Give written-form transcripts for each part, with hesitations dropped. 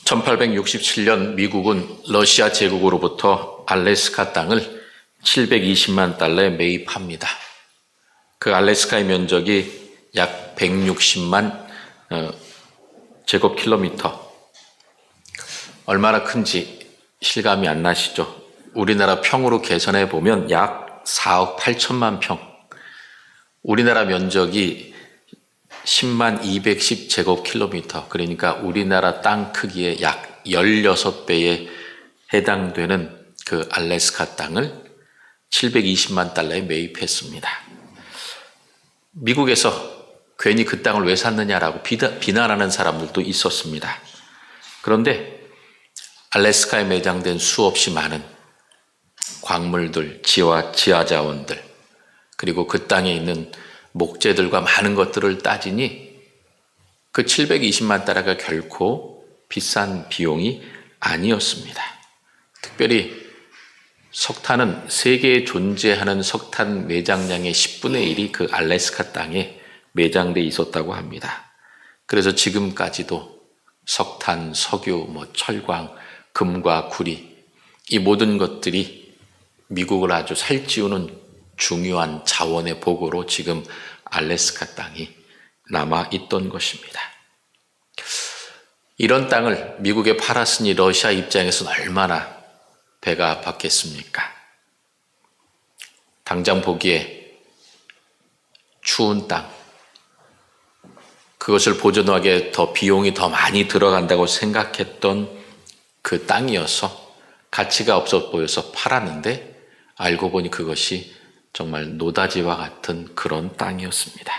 1867년 미국은 러시아 제국으로부터 알래스카 땅을 720만 달러에 매입합니다. 그 알래스카의 면적이 약 160만 제곱킬로미터. 얼마나 큰지 실감이 안 나시죠? 우리나라 평으로 계산해 보면 약 4억 8천만 평. 우리나라 면적이 10만 210 제곱킬로미터. 그러니까 우리나라 땅 크기의 약 16배에 해당되는 그 알래스카 땅을 720만 달러에 매입했습니다. 미국에서 괜히 그 땅을 왜 샀느냐라고 비난하는 사람들도 있었습니다. 그런데 알래스카에 매장된 수없이 많은 광물들, 지하 자원들, 그리고 그 땅에 있는 목재들과 많은 것들을 따지니 그 720만 달러가 결코 비싼 비용이 아니었습니다. 특별히 석탄은 세계에 존재하는 석탄 매장량의 10분의 1이 그 알래스카 땅에 매장돼 있었다고 합니다. 그래서 지금까지도 석탄, 석유, 철광, 금과 구리, 이 모든 것들이 미국을 아주 살찌우는 중요한 자원의 보고로 지금 알래스카 땅이 남아 있던 것입니다. 이런 땅을 미국에 팔았으니 러시아 입장에서는 얼마나 배가 아팠겠습니까? 당장 보기에 추운 땅, 그것을 보존하기에 더 비용이 더 많이 들어간다고 생각했던 그 땅이어서 가치가 없어 보여서 팔았는데 알고 보니 그것이 정말 노다지와 같은 그런 땅이었습니다.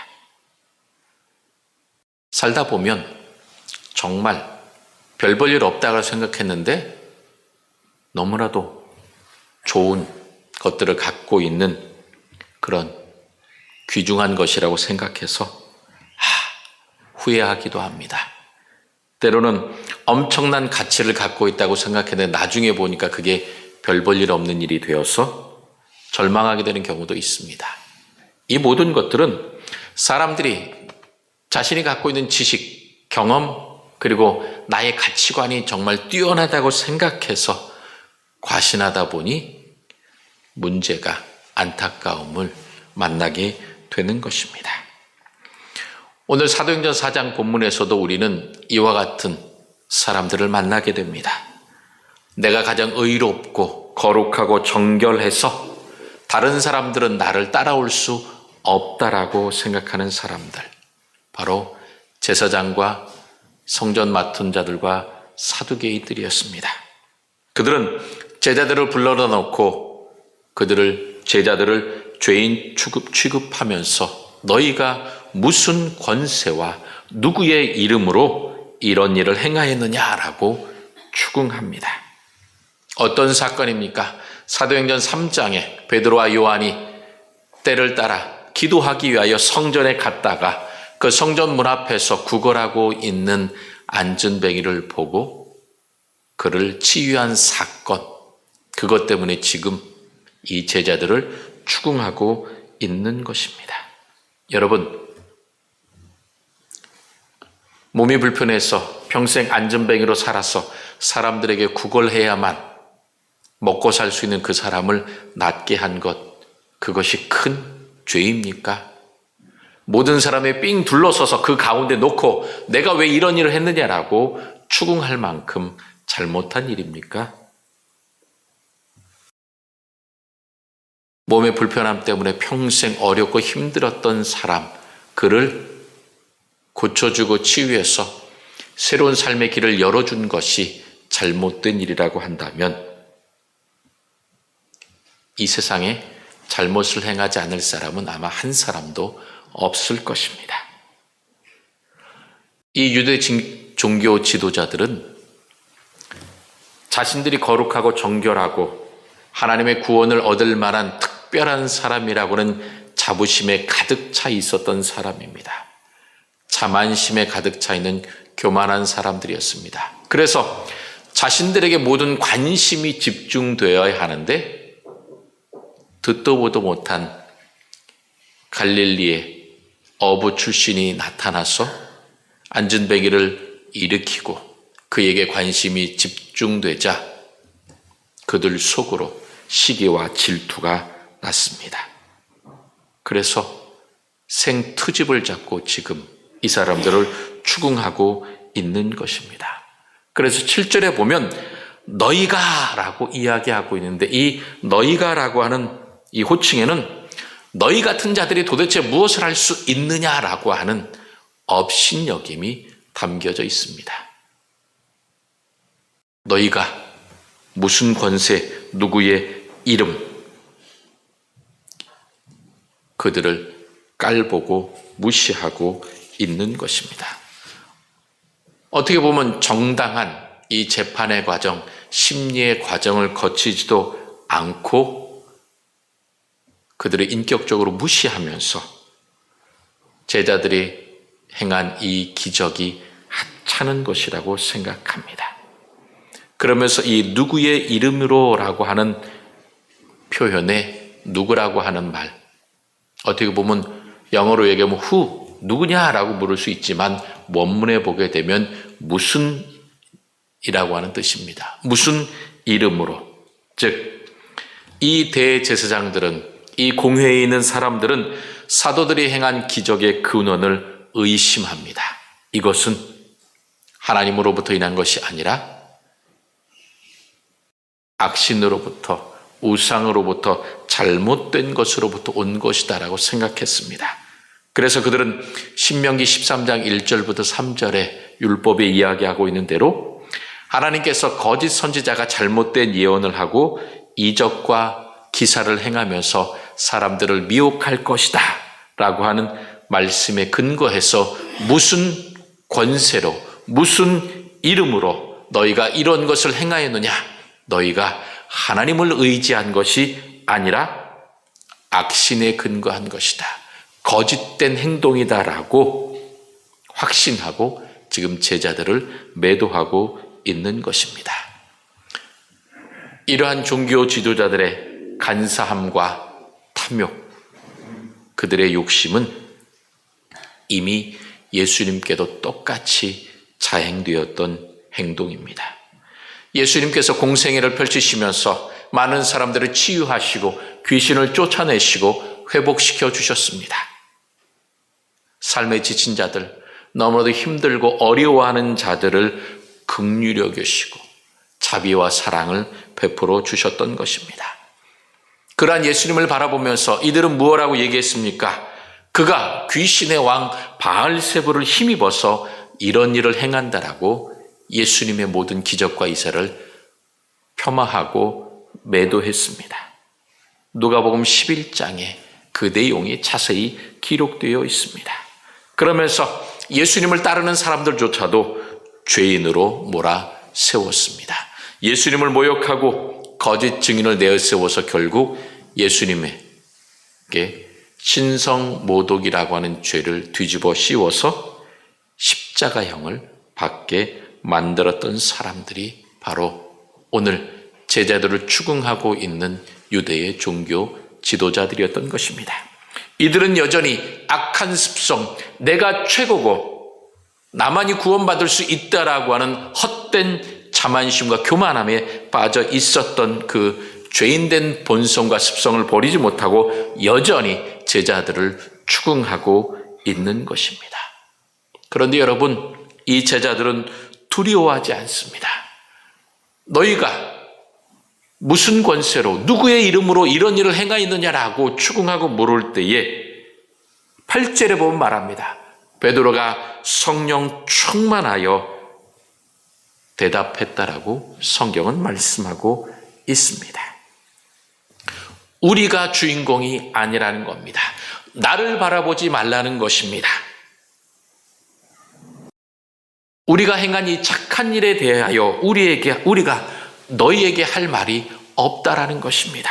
살다 보면 정말 별 볼 일 없다고 생각했는데 너무나도 좋은 것들을 갖고 있는 그런 귀중한 것이라고 생각해서 후회하기도 합니다. 때로는 엄청난 가치를 갖고 있다고 생각했는데 나중에 보니까 그게 별 볼 일 없는 일이 되어서 절망하게 되는 경우도 있습니다. 이 모든 것들은 사람들이 자신이 갖고 있는 지식, 경험, 그리고 나의 가치관이 정말 뛰어나다고 생각해서 과신하다 보니 문제가, 안타까움을 만나게 되는 것입니다. 오늘 사도행전 4장 본문에서도 우리는 이와 같은 사람들을 만나게 됩니다. 내가 가장 의롭고 거룩하고 정결해서 다른 사람들은 나를 따라올 수 없다라고 생각하는 사람들, 바로 제사장과 성전 맡은 자들과 사두개이들이었습니다. 그들은 제자들을 불러다 놓고 제자들을 죄인 취급하면서 너희가 무슨 권세와 누구의 이름으로 이런 일을 행하였느냐라고 추궁합니다. 어떤 사건입니까? 사도행전 3장에 베드로와 요한이 때를 따라 기도하기 위하여 성전에 갔다가 그 성전 문 앞에서 구걸하고 있는 안전뱅이를 보고 그를 치유한 사건, 그것 때문에 지금 이 제자들을 추궁하고 있는 것입니다. 여러분, 몸이 불편해서 평생 안전뱅이로 살아서 사람들에게 구걸해야만 먹고 살 수 있는 그 사람을 낫게 한 것, 그것이 큰 죄입니까? 모든 사람이 삥 둘러서서 그 가운데 놓고 내가 왜 이런 일을 했느냐라고 추궁할 만큼 잘못한 일입니까? 몸의 불편함 때문에 평생 어렵고 힘들었던 사람, 그를 고쳐주고 치유해서 새로운 삶의 길을 열어준 것이 잘못된 일이라고 한다면 이 세상에 잘못을 행하지 않을 사람은 아마 한 사람도 없을 것입니다. 이 유대 종교 지도자들은 자신들이 거룩하고 정결하고 하나님의 구원을 얻을 만한 특별한 사람이라고는 자부심에 가득 차 있었던 사람입니다. 자만심에 가득 차 있는 교만한 사람들이었습니다. 그래서 자신들에게 모든 관심이 집중되어야 하는데 듣도 보도 못한 갈릴리의 어부 출신이 나타나서 안전뱅이를 일으키고 그에게 관심이 집중되자 그들 속으로 시기와 질투가 났습니다. 그래서 생트집을 잡고 지금 이 사람들을 추궁하고 있는 것입니다. 그래서 7절에 보면 너희가 라고 이야기하고 있는데 이 너희가 라고 하는 이 호칭에는 너희 같은 자들이 도대체 무엇을 할 수 있느냐라고 하는 업신여김이 담겨져 있습니다. 너희가 무슨 권세, 누구의 이름, 그들을 깔보고 무시하고 있는 것입니다. 어떻게 보면 정당한 이 재판의 과정, 심리의 과정을 거치지도 않고 그들을 인격적으로 무시하면서 제자들이 행한 이 기적이 하찮은 것이라고 생각합니다. 그러면서 이 누구의 이름으로라고 하는 표현에 누구라고 하는 말, 어떻게 보면 영어로 얘기하면 who, 누구냐라고 물을 수 있지만 원문에 보게 되면 무슨 이라고 하는 뜻입니다. 무슨 이름으로. 즉, 이 대제사장들은, 이 공회에 있는 사람들은 사도들이 행한 기적의 근원을 의심합니다. 이것은 하나님으로부터 인한 것이 아니라 악신으로부터, 우상으로부터, 잘못된 것으로부터 온 것이다라고 생각했습니다. 그래서 그들은 신명기 13장 1절부터 3절에 율법에 이야기하고 있는 대로 하나님께서 거짓 선지자가 잘못된 예언을 하고 이적과 기사를 행하면서 사람들을 미혹할 것이다 라고 하는 말씀에 근거해서 무슨 권세로, 무슨 이름으로 너희가 이런 것을 행하였느냐, 너희가 하나님을 의지한 것이 아니라 악신에 근거한 것이다, 거짓된 행동이다라고 확신하고 지금 제자들을 매도하고 있는 것입니다. 이러한 종교 지도자들의 간사함과 탐욕, 그들의 욕심은 이미 예수님께도 똑같이 자행되었던 행동입니다. 예수님께서 공생애를 펼치시면서 많은 사람들을 치유하시고 귀신을 쫓아내시고 회복시켜 주셨습니다. 삶에 지친 자들, 너무나도 힘들고 어려워하는 자들을 긍휼히 여기시고 자비와 사랑을 베풀어 주셨던 것입니다. 그러한 예수님을 바라보면서 이들은 무엇라고 얘기했습니까? 그가 귀신의 왕 바알세불을 힘입어서 이런 일을 행한다라고 예수님의 모든 기적과 이사를 폄하하고 매도했습니다. 누가복음 11장에 그 내용이 자세히 기록되어 있습니다. 그러면서 예수님을 따르는 사람들조차도 죄인으로 몰아세웠습니다. 예수님을 모욕하고 거짓 증인을 내세워서 결국 예수님에게 신성모독이라고 하는 죄를 뒤집어 씌워서 십자가형을 받게 만들었던 사람들이 바로 오늘 제자들을 추궁하고 있는 유대의 종교 지도자들이었던 것입니다. 이들은 여전히 악한 습성, 내가 최고고 나만이 구원받을 수 있다라고 하는 헛된 자만심과 교만함에 빠져 있었던 그 죄인된 본성과 습성을 버리지 못하고 여전히 제자들을 추궁하고 있는 것입니다. 그런데 여러분, 이 제자들은 두려워하지 않습니다. 너희가 무슨 권세로 누구의 이름으로 이런 일을 행하였느냐라고 추궁하고 물을 때에 8절에 보면 말합니다. 베드로가 성령 충만하여 대답했다라고 성경은 말씀하고 있습니다. 우리가 주인공이 아니라는 겁니다. 나를 바라보지 말라는 것입니다. 우리가 행한 이 착한 일에 대하여 우리가 너희에게 할 말이 없다라는 것입니다.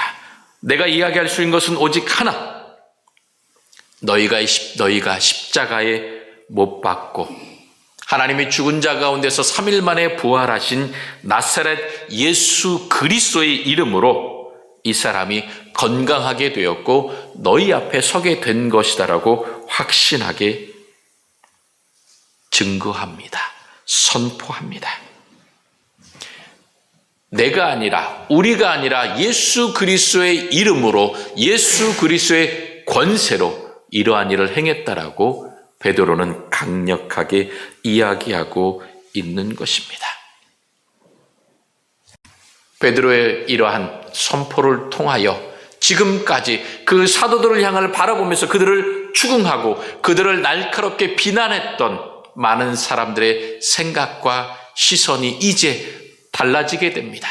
내가 이야기할 수 있는 것은 오직 하나. 너희가 십자가에 못 박고 하나님이 죽은 자 가운데서 3일 만에 부활하신 나사렛 예수 그리스도의 이름으로 이 사람이 건강하게 되었고 너희 앞에 서게 된 것이다라고 확신하게 증거합니다. 선포합니다. 내가 아니라, 우리가 아니라 예수 그리스도의 이름으로, 예수 그리스도의 권세로 이러한 일을 행했다라고 베드로는 강력하게 이야기하고 있는 것입니다. 베드로의 이러한 선포를 통하여 지금까지 그 사도들을 향을 바라보면서 그들을 추궁하고 그들을 날카롭게 비난했던 많은 사람들의 생각과 시선이 이제 달라지게 됩니다.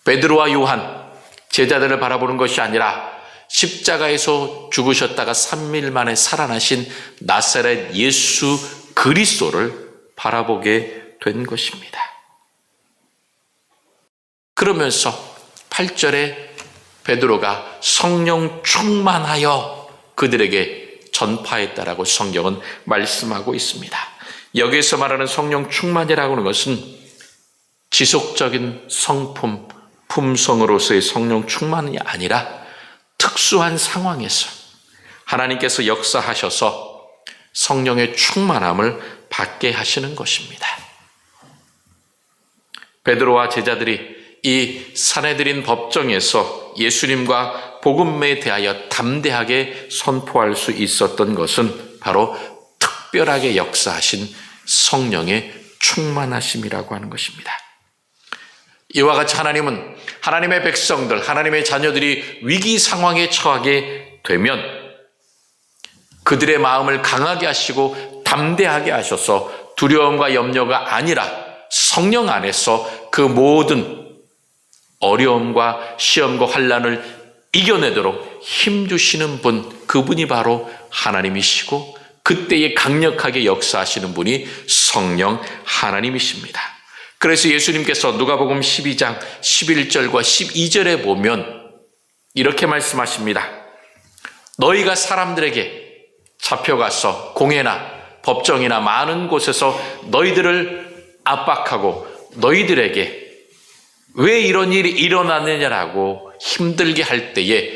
베드로와 요한, 제자들을 바라보는 것이 아니라 십자가에서 죽으셨다가 3일 만에 살아나신 나사렛 예수 그리스도를 바라보게 된 것입니다. 그러면서 8절에 베드로가 성령 충만하여 그들에게 전파했다라고 성경은 말씀하고 있습니다. 여기서 말하는 성령 충만이라고 하는 것은 지속적인 성품, 품성으로서의 성령 충만이 아니라 특수한 상황에서 하나님께서 역사하셔서 성령의 충만함을 받게 하시는 것입니다. 베드로와 제자들이 이 사내들인 법정에서 예수님과 복음에 대하여 담대하게 선포할 수 있었던 것은 바로 특별하게 역사하신 성령의 충만하심이라고 하는 것입니다. 이와 같이 하나님은 하나님의 백성들, 하나님의 자녀들이 위기 상황에 처하게 되면 그들의 마음을 강하게 하시고 담대하게 하셔서 두려움과 염려가 아니라 성령 안에서 그 모든 어려움과 시험과 환난을 이겨내도록 힘주시는 분, 그분이 바로 하나님이시고 그때에 강력하게 역사하시는 분이 성령 하나님이십니다. 그래서 예수님께서 누가복음 12장 11절과 12절에 보면 이렇게 말씀하십니다. 너희가 사람들에게 잡혀가서 공회나 법정이나 많은 곳에서 너희들을 압박하고 너희들에게 왜 이런 일이 일어나느냐라고 힘들게 할 때에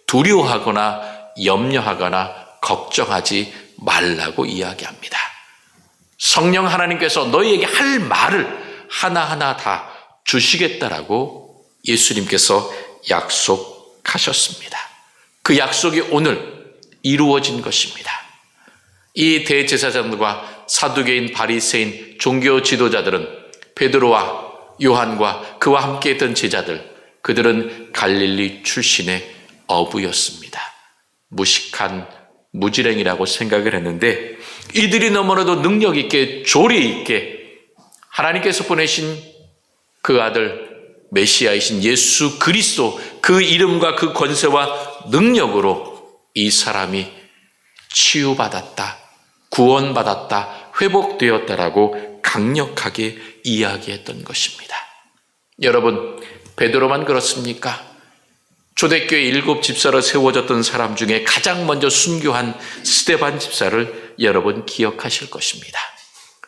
두려워하거나 염려하거나 걱정하지 말라고 이야기합니다. 성령 하나님께서 너희에게 할 말을 하나하나 다 주시겠다라고 예수님께서 약속하셨습니다. 그 약속이 오늘 이루어진 것입니다. 이 대제사장들과 사두개인, 바리새인, 종교 지도자들은 베드로와 요한과 그와 함께 했던 제자들, 그들은 갈릴리 출신의 어부였습니다. 무식한 무지랭이라고 생각을 했는데 이들이 너무나도 능력 있게 조리 있게 하나님께서 보내신 그 아들 메시아이신 예수 그리스도 그 이름과 그 권세와 능력으로 이 사람이 치유받았다, 구원받았다, 회복되었다라고 강력하게 이야기했던 것입니다. 여러분, 베드로만 그렇습니까? 초대교회 7 집사로 세워졌던 사람 중에 가장 먼저 순교한 스데반 집사를 여러분 기억하실 것입니다.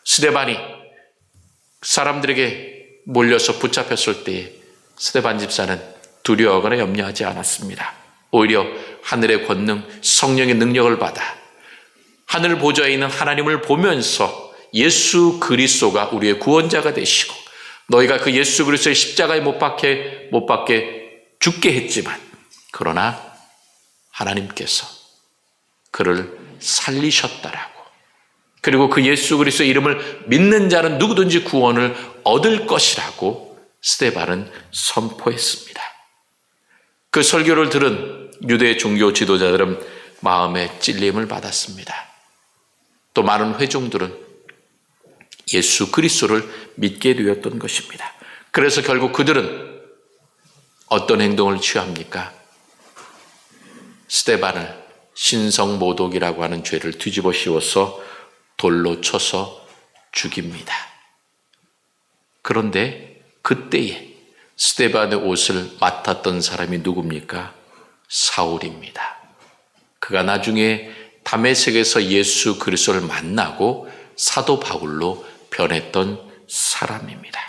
스데반이 사람들에게 몰려서 붙잡혔을 때에 스데반 집사는 두려워하거나 염려하지 않았습니다. 오히려 하늘의 권능, 성령의 능력을 받아 하늘 보좌에 있는 하나님을 보면서 예수 그리스도가 우리의 구원자가 되시고 너희가 그 예수 그리스도의 십자가에 못 박게 죽게 했지만 그러나 하나님께서 그를 살리셨다라고, 그리고 그 예수 그리스도의 이름을 믿는 자는 누구든지 구원을 얻을 것이라고 스데반은 선포했습니다. 그 설교를 들은 유대 종교 지도자들은 마음에 찔림을 받았습니다. 또 많은 회중들은 예수 그리스도를 믿게 되었던 것입니다. 그래서 결국 그들은 어떤 행동을 취합니까? 스데반을 신성모독이라고 하는 죄를 뒤집어 씌워서 돌로 쳐서 죽입니다. 그런데 그때에 스데반의 옷을 맡았던 사람이 누굽니까? 사울입니다. 그가 나중에 다메섹에서 예수 그리스도를 만나고 사도 바울로 변했던 사람입니다.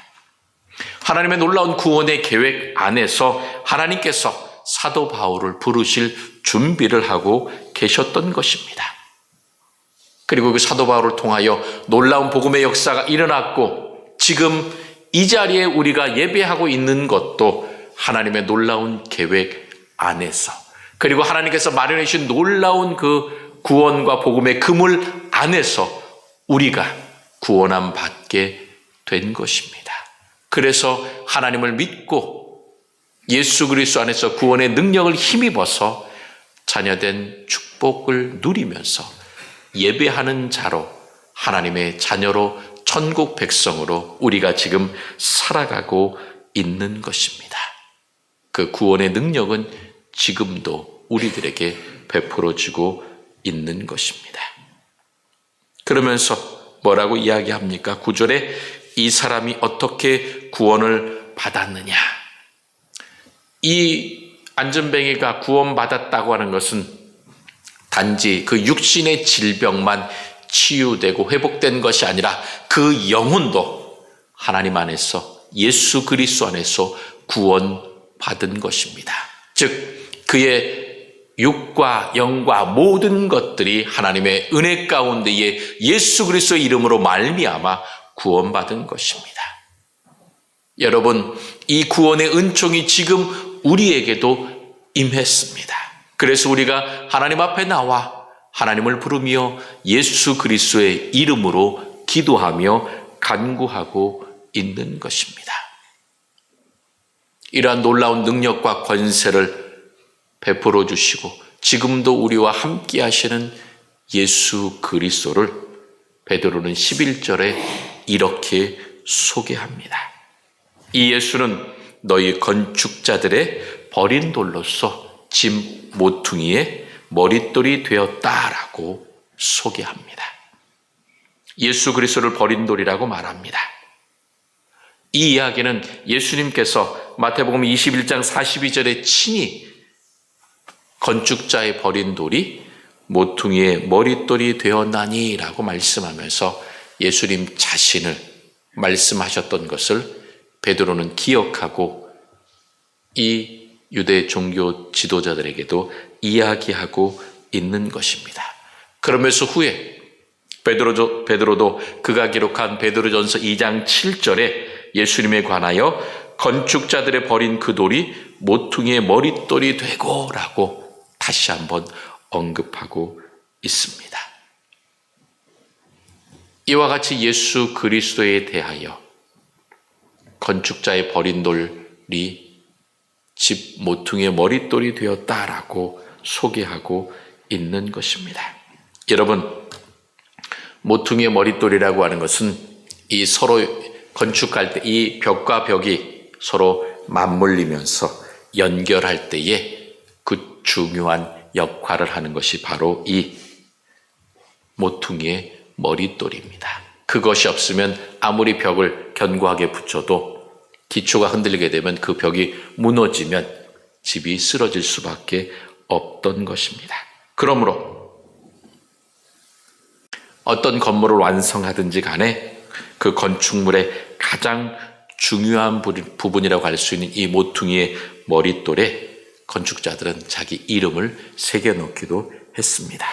하나님의 놀라운 구원의 계획 안에서 하나님께서 사도 바울을 부르실 준비를 하고 계셨던 것입니다. 그리고 그 사도 바울을 통하여 놀라운 복음의 역사가 일어났고 지금 이 자리에 우리가 예배하고 있는 것도 하나님의 놀라운 계획 안에서, 그리고 하나님께서 마련해 주신 놀라운 그 구원과 복음의 그물 안에서 우리가 구원함 받게 된 것입니다. 그래서 하나님을 믿고 예수 그리스도 안에서 구원의 능력을 힘입어서 자녀된 축복을 누리면서 예배하는 자로, 하나님의 자녀로, 천국 백성으로 우리가 지금 살아가고 있는 것입니다. 그 구원의 능력은 지금도 우리들에게 베풀어지고 있는 것입니다. 그러면서 뭐라고 이야기합니까? 9절에 이 사람이 어떻게 구원을 받았느냐. 이 안전뱅이가 구원받았다고 하는 것은 단지 그 육신의 질병만 치유되고 회복된 것이 아니라 그 영혼도 하나님 안에서, 예수 그리스도 안에서 구원받은 것입니다. 즉 그의 육과 영과 모든 것들이 하나님의 은혜 가운데에 예수 그리스도의 이름으로 말미암아 구원받은 것입니다. 여러분, 이 구원의 은총이 지금 우리에게도 임했습니다. 그래서 우리가 하나님 앞에 나와 하나님을 부르며 예수 그리스도의 이름으로 기도하며 간구하고 있는 것입니다. 이러한 놀라운 능력과 권세를 베풀어 주시고 지금도 우리와 함께 하시는 예수 그리스도를 베드로는 11절에 이렇게 소개합니다. 이 예수는 너희 건축자들의 버린 돌로서 짐 모퉁이의 머릿돌이 되었다라고 소개합니다. 예수 그리스도를 버린 돌이라고 말합니다. 이 이야기는 예수님께서 마태복음 21장 42절에 친히 건축자의 버린 돌이 모퉁이의 머릿돌이 되었나니 라고 말씀하면서 예수님 자신을 말씀하셨던 것을 베드로는 기억하고 이 유대 종교 지도자들에게도 이야기하고 있는 것입니다. 그러면서 후에 베드로도 그가 기록한 베드로전서 2장 7절에 예수님에 관하여 건축자들의 버린 그 돌이 모퉁이의 머릿돌이 되고 라고 다시 한번 언급하고 있습니다. 이와 같이 예수 그리스도에 대하여 건축자의 버린 돌이 집 모퉁이의 머릿돌이 되었다라고 소개하고 있는 것입니다. 여러분, 모퉁이의 머릿돌이라고 하는 것은 이 서로 건축할 때 이 벽과 벽이 서로 맞물리면서 연결할 때에 그 중요한 역할을 하는 것이 바로 이 모퉁이의 머릿돌입니다. 그것이 없으면 아무리 벽을 견고하게 붙여도 기초가 흔들리게 되면 그 벽이 무너지면 집이 쓰러질 수밖에 없던 것입니다. 그러므로 어떤 건물을 완성하든지 간에 그 건축물의 가장 중요한 부분이라고 할 수 있는 이 모퉁이의 머릿돌에 건축자들은 자기 이름을 새겨놓기도 했습니다.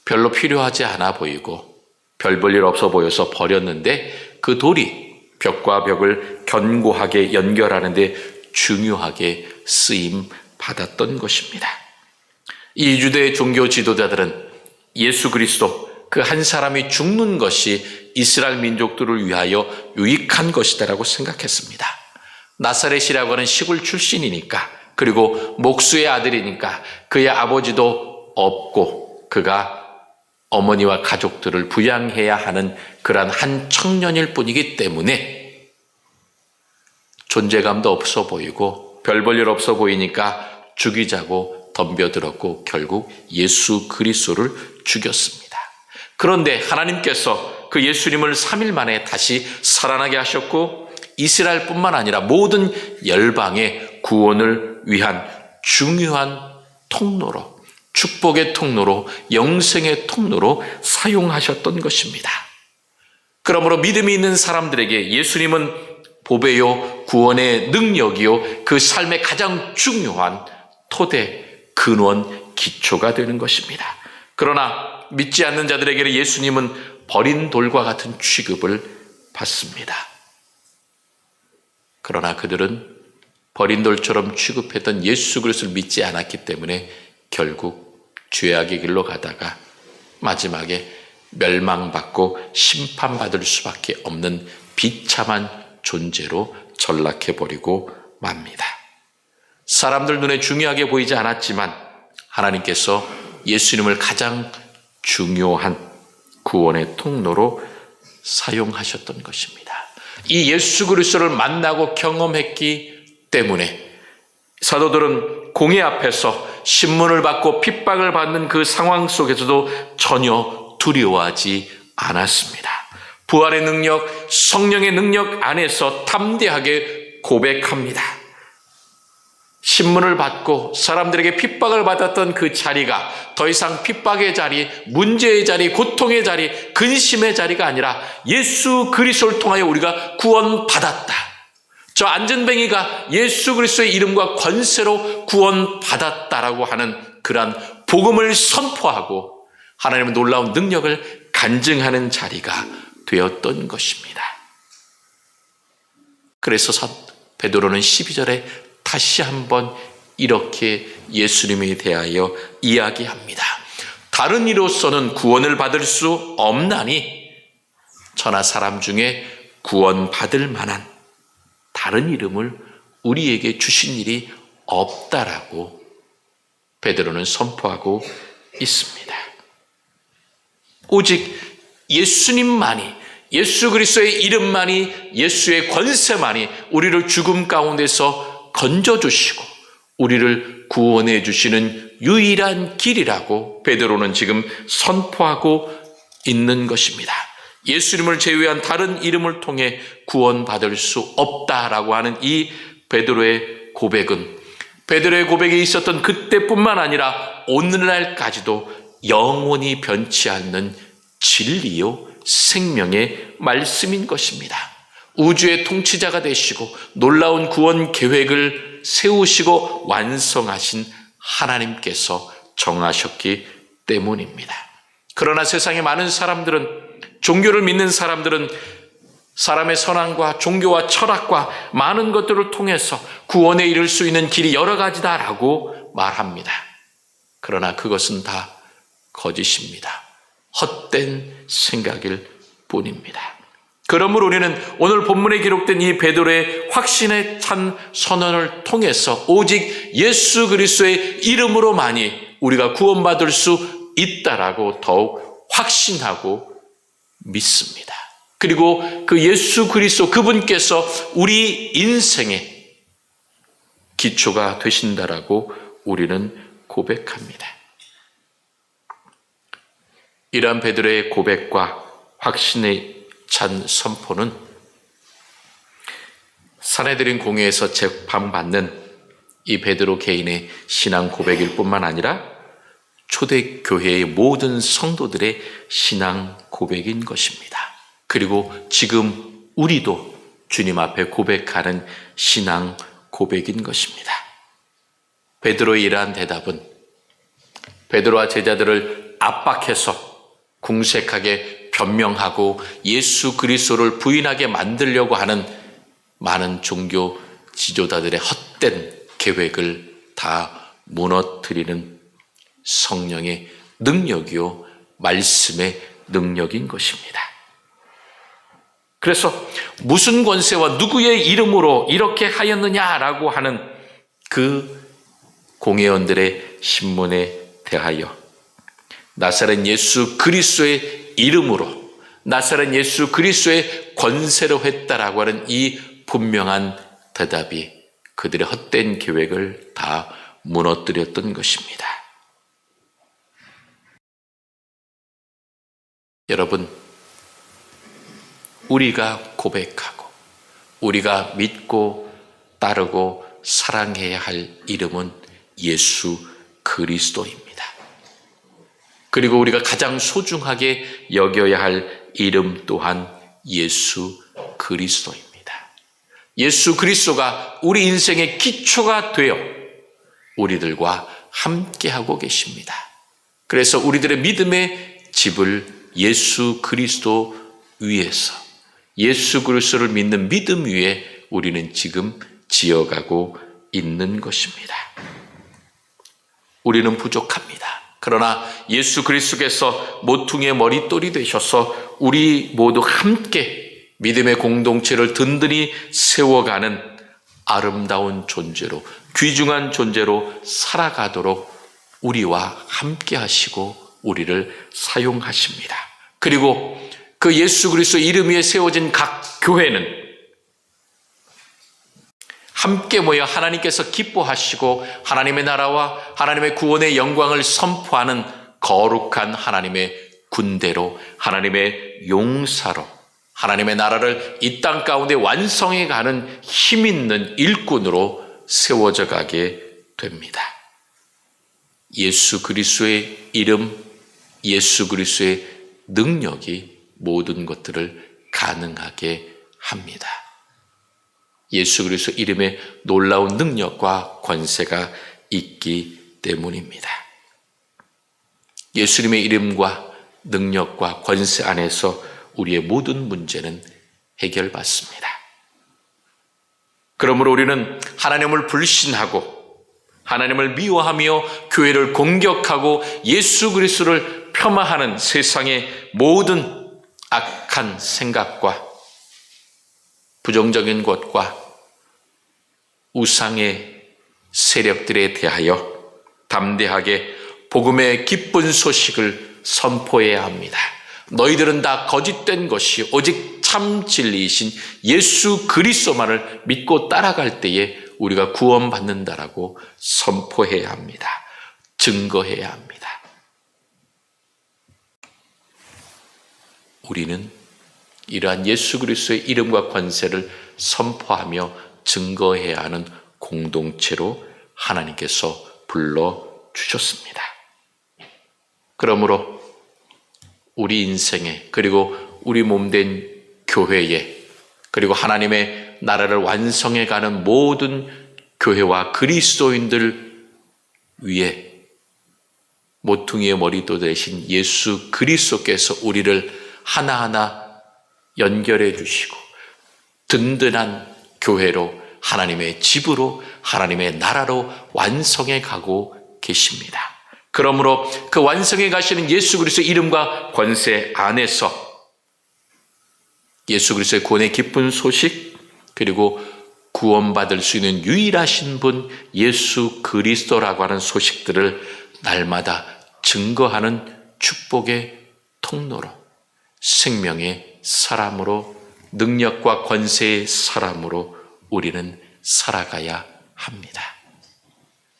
별로 필요하지 않아 보이고 별 볼 일 없어 보여서 버렸는데 그 돌이 벽과 벽을 견고하게 연결하는 데 중요하게 쓰임 받았던 것입니다. 이 유대 종교 지도자들은 예수 그리스도 그 한 사람이 죽는 것이 이스라엘 민족들을 위하여 유익한 것이다라고 생각했습니다. 나사렛이라고 하는 시골 출신이니까, 그리고 목수의 아들이니까 그의 아버지도 없고 그가 어머니와 가족들을 부양해야 하는 그러한 한 청년일 뿐이기 때문에 존재감도 없어 보이고 별 볼 일 없어 보이니까 죽이자고 덤벼들었고 결국 예수 그리스도를 죽였습니다. 그런데 하나님께서 그 예수님을 3일 만에 다시 살아나게 하셨고 이스라엘뿐만 아니라 모든 열방의 구원을 위한 중요한 통로로, 축복의 통로로, 영생의 통로로 사용하셨던 것입니다. 그러므로 믿음이 있는 사람들에게 예수님은 보배요, 구원의 능력이요, 그 삶의 가장 중요한 토대, 근원, 기초가 되는 것입니다. 그러나 믿지 않는 자들에게 예수님은 버린 돌과 같은 취급을 받습니다. 그러나 그들은 버린 돌처럼 취급했던 예수 그리스도를 믿지 않았기 때문에 결국 죄악의 길로 가다가 마지막에 멸망받고 심판받을 수밖에 없는 비참한 존재로 전락해버리고 맙니다. 사람들 눈에 중요하게 보이지 않았지만 하나님께서 예수님을 가장 중요한 구원의 통로로 사용하셨던 것입니다. 이 예수 그리스도를 만나고 경험했기 때문에 사도들은 공회 앞에서 신문을 받고 핍박을 받는 그 상황 속에서도 전혀 두려워하지 않았습니다. 부활의 능력, 성령의 능력 안에서 담대하게 고백합니다. 신문을 받고 사람들에게 핍박을 받았던 그 자리가 더 이상 핍박의 자리, 문제의 자리, 고통의 자리, 근심의 자리가 아니라 예수 그리스도를 통하여 우리가 구원받았다. 저 안전뱅이가 예수 그리스도의 이름과 권세로 구원받았다라고 하는 그러한 복음을 선포하고 하나님의 놀라운 능력을 간증하는 자리가 되었던 것입니다. 그래서 베드로는 12절에 다시 한번 이렇게 예수님에 대하여 이야기합니다. 다른 이로서는 구원을 받을 수 없나니 천하 사람 중에 구원받을 만한 다른 이름을 우리에게 주신 일이 없다라고 베드로는 선포하고 있습니다. 오직 예수님만이, 예수 그리스도의 이름만이, 예수의 권세만이 우리를 죽음 가운데서 건져주시고 우리를 구원해 주시는 유일한 길이라고 베드로는 지금 선포하고 있는 것입니다. 예수님을 제외한 다른 이름을 통해 구원받을 수 없다라고 하는 이 베드로의 고백은 베드로의 고백에 있었던 그때뿐만 아니라 오늘날까지도 영원히 변치 않는 진리요 생명의 말씀인 것입니다. 우주의 통치자가 되시고 놀라운 구원 계획을 세우시고 완성하신 하나님께서 정하셨기 때문입니다. 그러나 세상의 많은 사람들은, 종교를 믿는 사람들은 사람의 선함과 종교와 철학과 많은 것들을 통해서 구원에 이를 수 있는 길이 여러 가지다라고 말합니다. 그러나 그것은 다 거짓입니다. 헛된 생각일 뿐입니다. 그러므로 우리는 오늘 본문에 기록된 이 베드로의 확신에 찬 선언을 통해서 오직 예수 그리스도의 이름으로만이 우리가 구원받을 수 있다라고 더욱 확신하고 믿습니다. 그리고 그 예수 그리스도 그분께서 우리 인생의 기초가 되신다라고 우리는 고백합니다. 이러한 베드로의 고백과 확신에 찬 선포는 산헤드린 공회에서 재판받는 이 베드로 개인의 신앙 고백일 뿐만 아니라 초대교회의 모든 성도들의 신앙 고백인 것입니다. 그리고 지금 우리도 주님 앞에 고백하는 신앙 고백인 것입니다. 베드로의 이러한 대답은 베드로와 제자들을 압박해서 궁색하게 변명하고 예수 그리스도를 부인하게 만들려고 하는 많은 종교 지도자들의 헛된 계획을 다 무너뜨리는 성령의 능력이요 말씀의 능력인 것입니다. 그래서 무슨 권세와 누구의 이름으로 이렇게 하였느냐라고 하는 그 공회원들의 신문에 대하여 나사렛 예수 그리스도의 이름으로 나사렛 예수 그리스도의 권세로 했다라고 하는 이 분명한 대답이 그들의 헛된 계획을 다 무너뜨렸던 것입니다. 여러분, 우리가 고백하고 우리가 믿고 따르고 사랑해야 할 이름은 예수 그리스도입니다. 그리고 우리가 가장 소중하게 여겨야 할 이름 또한 예수 그리스도입니다. 예수 그리스도가 우리 인생의 기초가 되어 우리들과 함께하고 계십니다. 그래서 우리들의 믿음의 집을 예수 그리스도 위에서 예수 그리스도를 믿는 믿음 위에 우리는 지금 지어가고 있는 것입니다. 우리는 부족합니다. 그러나 예수 그리스도께서 모퉁이의 머릿돌이 되셔서 우리 모두 함께 믿음의 공동체를 든든히 세워가는 아름다운 존재로, 귀중한 존재로 살아가도록 우리와 함께 하시고 우리를 사용하십니다. 그리고 그 예수 그리스도 이름 위에 세워진 각 교회는 함께 모여 하나님께서 기뻐하시고 하나님의 나라와 하나님의 구원의 영광을 선포하는 거룩한 하나님의 군대로, 하나님의 용사로, 하나님의 나라를 이 땅 가운데 완성해 가는 힘 있는 일꾼으로 세워져 가게 됩니다. 예수 그리스도의 이름, 예수 그리스도의 능력이 모든 것들을 가능하게 합니다. 예수 그리스도 이름에 놀라운 능력과 권세가 있기 때문입니다. 예수님의 이름과 능력과 권세 안에서 우리의 모든 문제는 해결받습니다. 그러므로 우리는 하나님을 불신하고 하나님을 미워하며 교회를 공격하고 예수 그리스도를 폄하하는 세상의 모든 악한 생각과 부정적인 것과 우상의 세력들에 대하여 담대하게 복음의 기쁜 소식을 선포해야 합니다. 너희들은 다 거짓된 것이 오직 참 진리이신 예수 그리스도만을 믿고 따라갈 때에 우리가 구원받는다라고 선포해야 합니다. 증거해야 합니다. 우리는 이러한 예수 그리스도의 이름과 권세를 선포하며 증거해야 하는 공동체로 하나님께서 불러주셨습니다. 그러므로 우리 인생에, 그리고 우리 몸된 교회에, 그리고 하나님의 나라를 완성해가는 모든 교회와 그리스도인들 위에 모퉁이의 머리도 되신 예수 그리스도께서 우리를 하나하나 연결해 주시고 든든한 교회로, 하나님의 집으로, 하나님의 나라로 완성해 가고 계십니다. 그러므로 그 완성해 가시는 예수 그리스도의 이름과 권세 안에서 예수 그리스도의 구원의 기쁜 소식, 그리고 구원받을 수 있는 유일하신 분 예수 그리스도라고 하는 소식들을 날마다 증거하는 축복의 통로로, 생명의 사람으로, 능력과 권세의 사람으로 우리는 살아가야 합니다.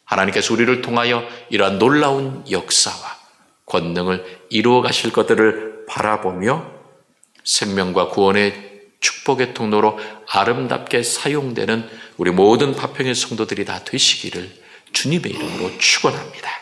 하나님께서 우리를 통하여 이러한 놀라운 역사와 권능을 이루어 가실 것들을 바라보며 생명과 구원의 축복의 통로로 아름답게 사용되는 우리 모든 파평의 성도들이 다 되시기를 주님의 이름으로 축원합니다.